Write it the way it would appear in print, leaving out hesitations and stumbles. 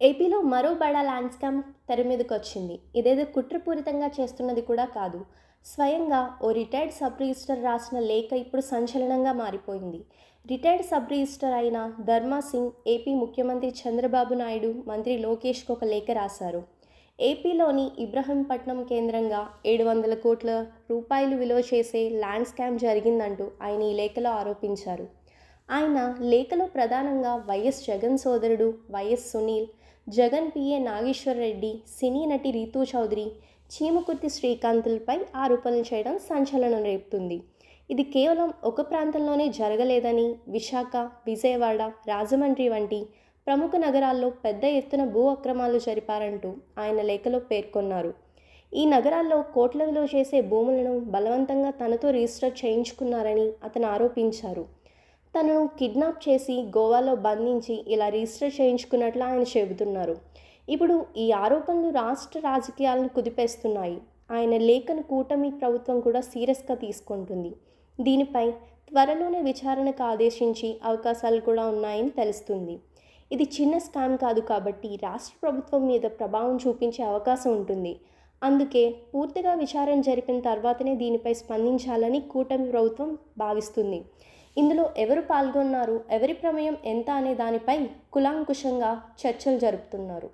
ఏపీలో మరో బడా ల్యాండ్ స్కామ్ తెర మీదకొచ్చింది. ఇదేదో కుట్రపూరితంగా చేస్తున్నది కూడా కాదు. స్వయంగా ఓ రిటైర్డ్ సబ్ రిజిస్ట్రార్ రాసిన లేఖ ఇప్పుడు సంచలనంగా మారిపోయింది. రిటైర్డ్ సబ్ రిజిస్ట్రార్ అయిన ధర్మా సింగ్ ఏపీ ముఖ్యమంత్రి చంద్రబాబు నాయుడు, మంత్రి లోకేష్‌కు ఒక లేఖ రాశారు. ఏపీలోని ఇబ్రహీంపట్నం కేంద్రంగా 700 కోట్ల రూపాయలు విలువ చేసే ల్యాండ్ స్కామ్ జరిగిందంటూ ఆయన ఈ లేఖలో ఆరోపించారు. ఆయన లేఖలో ప్రధానంగా వైఎస్ జగన్ సోదరుడు వైఎస్ సునీల్, జగన్ పిఏ నాగేశ్వర్ రెడ్డి, సినీ నటి రీతూ చౌదరి, చీమకుర్తి శ్రీకాంత్‌లపై ఆరోపణలు చేయడం సంచలనం రేపుతుంది. ఇది కేవలం ఒక ప్రాంతంలోనే జరగలేదని, విశాఖ, విజయవాడ, రాజమండ్రి వంటి ప్రముఖ నగరాల్లో పెద్ద ఎత్తున భూ అక్రమాలు జరిపారంటూ ఆయన లేఖలో పేర్కొన్నారు. ఈ నగరాల్లో కోట్ల విలువ చేసే భూములను బలవంతంగా తనతో రిజిస్టర్ చేయించుకున్నారని అతను ఆరోపించారు. తనను కిడ్నాప్ చేసి గోవాలో బంధించి ఇలా రిజిస్టర్ చేయించుకున్నట్లు ఆయన చెబుతున్నారు. ఇప్పుడు ఈ ఆరోపణలు రాష్ట్ర రాజకీయాలను కుదిపేస్తున్నాయి. ఆయన లేఖను కూటమి ప్రభుత్వం కూడా సీరియస్గా తీసుకుంటుంది. దీనిపై త్వరలోనే విచారణకు ఆదేశించి అవకాశాలు కూడా ఉన్నాయని తెలుస్తుంది. ఇది చిన్న స్కామ్ కాదు కాబట్టి రాష్ట్ర ప్రభుత్వం మీద ప్రభావం చూపించే అవకాశం ఉంటుంది. అందుకే పూర్తిగా విచారణ జరిపిన తర్వాతనే దీనిపై స్పందించాలని కూటమి ప్రభుత్వం భావిస్తుంది. ఇందులో ఎవరు పాల్గొన్నారు, ఎవరి ప్రమేయం ఎంత అనే దానిపై కూలంకషంగా చర్చలు జరుపుతున్నారు.